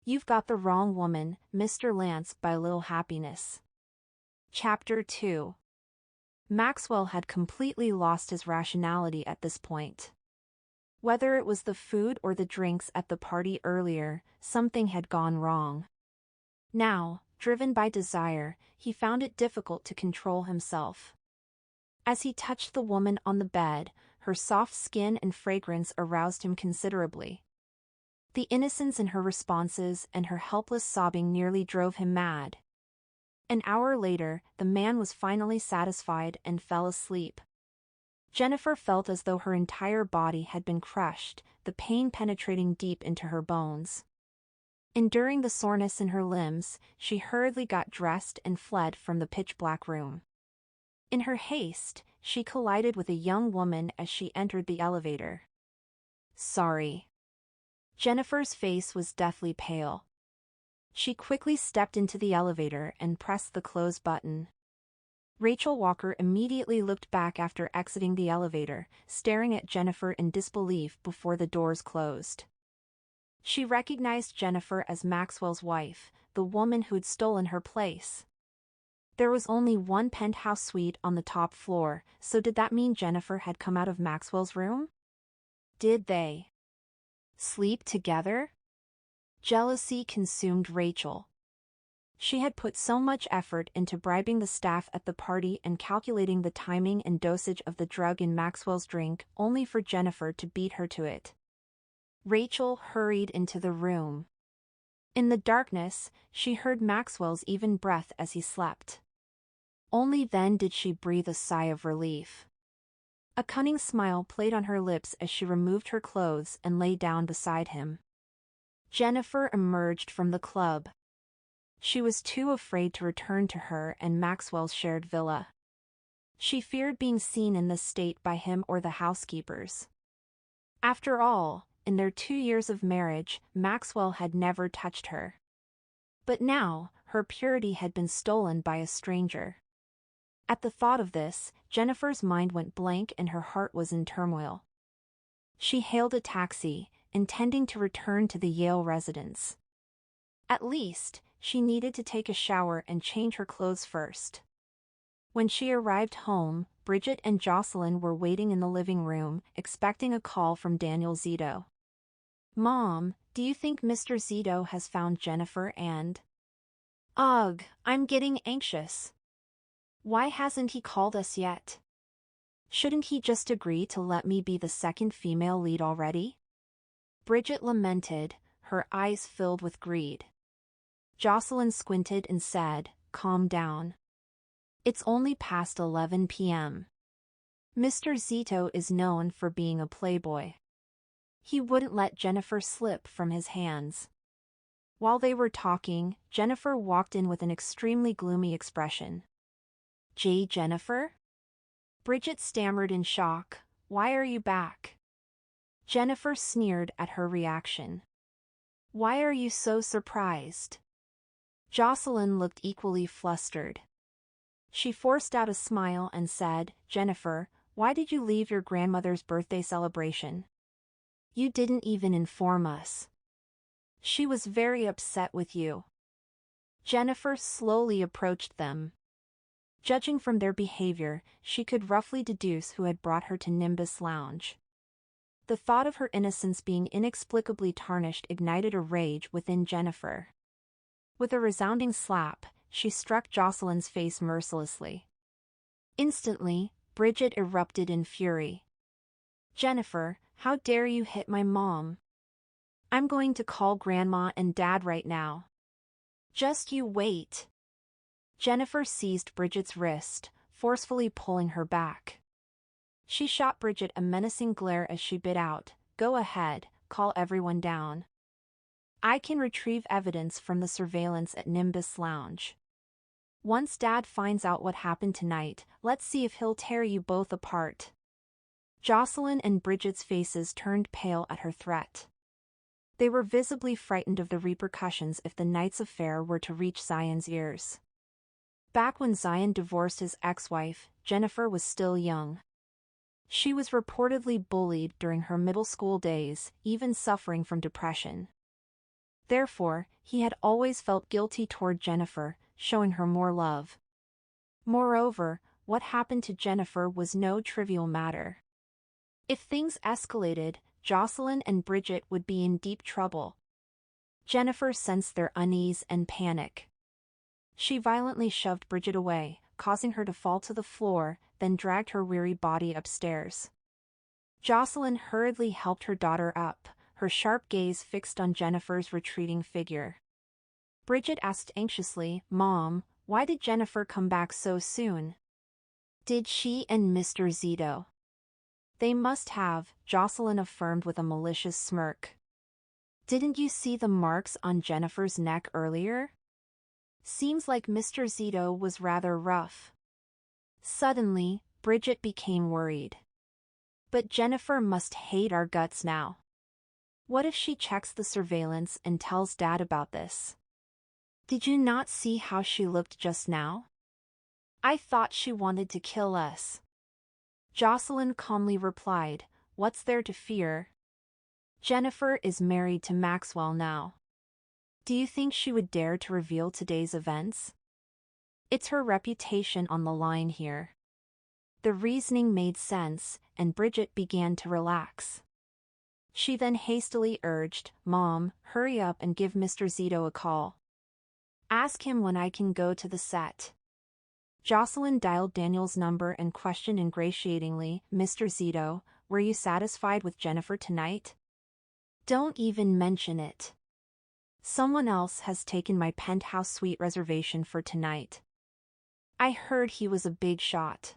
You've got the wrong woman, Mr. Lance, by Little Happiness. Chapter 2. Maxwell had completely lost his rationality at this point. Whether it was the food or the drinks at the party earlier, something had gone wrong. Now, driven by desire, he found it difficult to control himself. As he touched the woman on the bed, her soft skin and fragrance aroused him considerably. The innocence in her responses and her helpless sobbing nearly drove him mad. An hour later, the man was finally satisfied and fell asleep. Jennifer felt as though her entire body had been crushed, the pain penetrating deep into her bones. Enduring the soreness in her limbs, she hurriedly got dressed and fled from the pitch-black room. In her haste, she collided with a young woman as she entered the elevator. "Sorry." Jennifer's face was deathly pale. She quickly stepped into the elevator and pressed the close button. Rachel Walker immediately looked back after exiting the elevator, staring at Jennifer in disbelief before the doors closed. She recognized Jennifer as Maxwell's wife, the woman who'd stolen her place. There was only one penthouse suite on the top floor, so did that mean Jennifer had come out of Maxwell's room? Did they sleep together? Jealousy consumed Rachel. She had put so much effort into bribing the staff at the party and calculating the timing and dosage of the drug in Maxwell's drink, only for Jennifer to beat her to it. Rachel hurried into the room. In the darkness, she heard Maxwell's even breath as he slept. Only then did she breathe a sigh of relief. A cunning smile played on her lips as she removed her clothes and lay down beside him. Jennifer emerged from the club. She was too afraid to return to her and Maxwell's shared villa. She feared being seen in this state by him or the housekeepers. After all, in their 2 years of marriage, Maxwell had never touched her. But now, her purity had been stolen by a stranger. At the thought of this, Jennifer's mind went blank and her heart was in turmoil. She hailed a taxi, intending to return to the Yale residence. At least, she needed to take a shower and change her clothes first. When she arrived home, Bridget and Jocelyn were waiting in the living room, expecting a call from Daniel Zito. "Mom, do you think Mr. Zito has found Jennifer and—" "Ugh, I'm getting anxious. Why hasn't he called us yet? Shouldn't he just agree to let me be the second female lead already?" Bridget lamented, her eyes filled with greed. Jocelyn squinted and said, "Calm down. It's only past 11 p.m. Mr. Zito is known for being a playboy. He wouldn't let Jennifer slip from his hands." While they were talking, Jennifer walked in with an extremely gloomy expression. Jennifer?" Bridget stammered in shock, "Why are you back?" Jennifer sneered at her reaction. "Why are you so surprised?" Jocelyn looked equally flustered. She forced out a smile and said, "Jennifer, why did you leave your grandmother's birthday celebration? You didn't even inform us. She was very upset with you." Jennifer slowly approached them. Judging from their behavior, she could roughly deduce who had brought her to Nimbus Lounge. The thought of her innocence being inexplicably tarnished ignited a rage within Jennifer. With a resounding slap, she struck Jocelyn's face mercilessly. Instantly, Bridget erupted in fury. "Jennifer, how dare you hit my mom? I'm going to call Grandma and Dad right now." "Just you wait." Jennifer seized Bridget's wrist, forcefully pulling her back. She shot Bridget a menacing glare as she bit out, "Go ahead, call everyone down. I can retrieve evidence from the surveillance at Nimbus Lounge. Once Dad finds out what happened tonight, let's see if he'll tear you both apart." Jocelyn and Bridget's faces turned pale at her threat. They were visibly frightened of the repercussions if the night's affair were to reach Zion's ears. Back when Zion divorced his ex-wife, Jennifer was still young. She was reportedly bullied during her middle school days, even suffering from depression. Therefore, he had always felt guilty toward Jennifer, showing her more love. Moreover, what happened to Jennifer was no trivial matter. If things escalated, Jocelyn and Bridget would be in deep trouble. Jennifer sensed their unease and panic. She violently shoved Bridget away, causing her to fall to the floor, then dragged her weary body upstairs. Jocelyn hurriedly helped her daughter up, her sharp gaze fixed on Jennifer's retreating figure. Bridget asked anxiously, "Mom, why did Jennifer come back so soon? Did she and Mr. Zito?" "They must have," Jocelyn affirmed with a malicious smirk. "Didn't you see the marks on Jennifer's neck earlier? Seems like Mr. Zito was rather rough." Suddenly, Bridget became worried. "But Jennifer must hate our guts now. What if she checks the surveillance and tells Dad about this? Did you not see how she looked just now? I thought she wanted to kill us." Jocelyn calmly replied, "What's there to fear? Jennifer is married to Maxwell now. Do you think she would dare to reveal today's events? It's her reputation on the line here." The reasoning made sense, and Bridget began to relax. She then hastily urged, "Mom, hurry up and give Mr. Zito a call. Ask him when I can go to the set." Jocelyn dialed Daniel's number and questioned ingratiatingly, "Mr. Zito, were you satisfied with Jennifer tonight?" "Don't even mention it. Someone else has taken my penthouse suite reservation for tonight. I heard he was a big shot."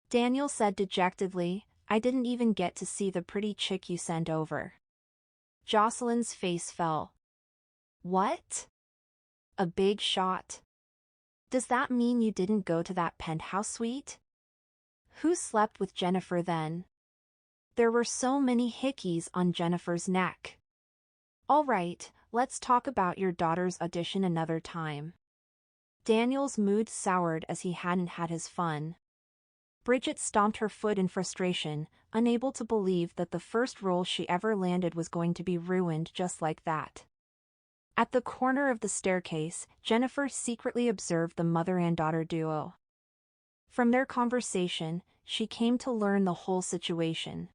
Daniel said dejectedly, "I didn't even get to see the pretty chick you sent over." Jocelyn's face fell. "What? A big shot? Does that mean you didn't go to that penthouse suite? Who slept with Jennifer then?" There were so many hickeys on Jennifer's neck. "All right, let's talk about your daughter's audition another time." Daniel's mood soured as he hadn't had his fun. Bridget stomped her foot in frustration, unable to believe that the first role she ever landed was going to be ruined just like that. At the corner of the staircase, Jennifer secretly observed the mother and daughter duo. From their conversation, she came to learn the whole situation.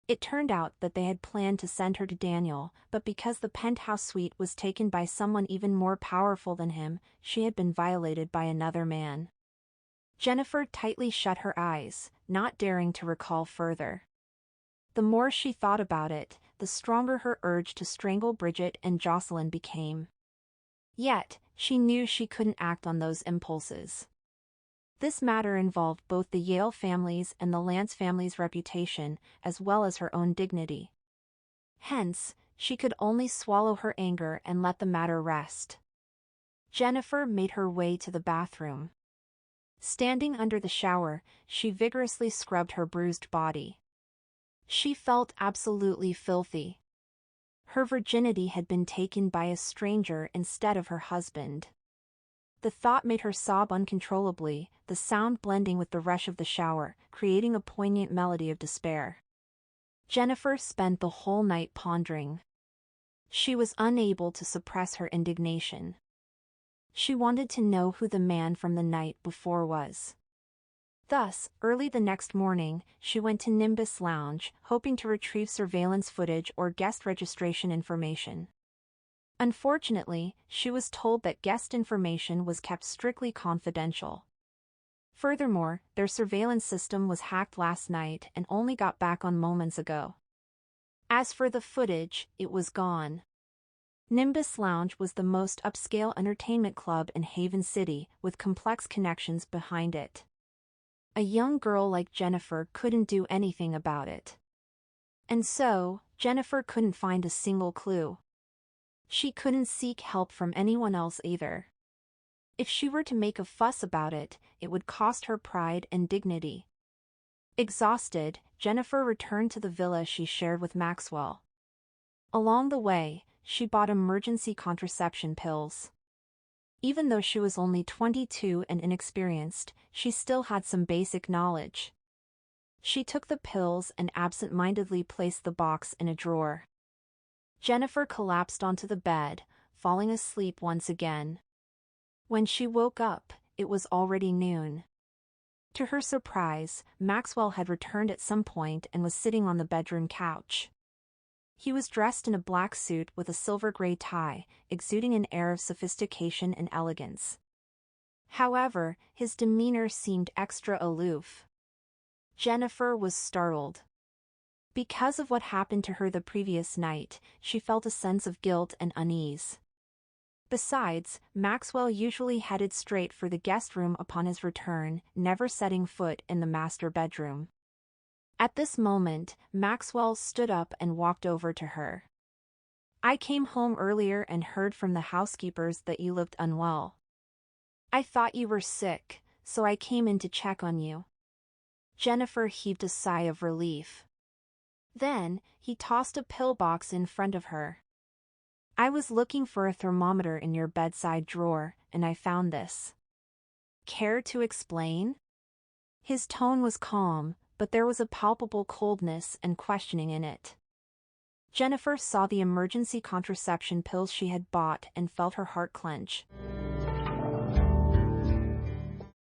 It turned out that they had planned to send her to Daniel, but because the penthouse suite was taken by someone even more powerful than him, she had been violated by another man. Jennifer tightly shut her eyes, not daring to recall further. The more she thought about it, the stronger her urge to strangle Bridget and Jocelyn became. Yet, she knew she couldn't act on those impulses. This matter involved both the Yale family's and the Lance family's reputation, as well as her own dignity. Hence, she could only swallow her anger and let the matter rest. Jennifer made her way to the bathroom. Standing under the shower, she vigorously scrubbed her bruised body. She felt absolutely filthy. Her virginity had been taken by a stranger instead of her husband. The thought made her sob uncontrollably, the sound blending with the rush of the shower, creating a poignant melody of despair. Jennifer spent the whole night pondering. She was unable to suppress her indignation. She wanted to know who the man from the night before was. Thus, early the next morning, she went to Nimbus Lounge, hoping to retrieve surveillance footage or guest registration information. Unfortunately, she was told that guest information was kept strictly confidential. Furthermore, their surveillance system was hacked last night and only got back on moments ago. As for the footage, it was gone. Nimbus Lounge was the most upscale entertainment club in Haven City, with complex connections behind it. A young girl like Jennifer couldn't do anything about it. And so, Jennifer couldn't find a single clue. She couldn't seek help from anyone else either. If she were to make a fuss about it, it would cost her pride and dignity. Exhausted, Jennifer returned to the villa she shared with Maxwell. Along the way, she bought emergency contraception pills. Even though she was only 22 and inexperienced, she still had some basic knowledge. She took the pills and absent-mindedly placed the box in a drawer. Jennifer collapsed onto the bed, falling asleep once again. When she woke up, it was already noon. To her surprise, Maxwell had returned at some point and was sitting on the bedroom couch. He was dressed in a black suit with a silver-gray tie, exuding an air of sophistication and elegance. However, his demeanor seemed extra aloof. Jennifer was startled. Because of what happened to her the previous night, she felt a sense of guilt and unease. Besides, Maxwell usually headed straight for the guest room upon his return, never setting foot in the master bedroom. At this moment, Maxwell stood up and walked over to her. "I came home earlier and heard from the housekeepers that you looked unwell. I thought you were sick, so I came in to check on you." Jennifer heaved a sigh of relief. Then, he tossed a pillbox in front of her. "I was looking for a thermometer in your bedside drawer, and I found this. Care to explain?" His tone was calm, but there was a palpable coldness and questioning in it. Jennifer saw the emergency contraception pills she had bought and felt her heart clench.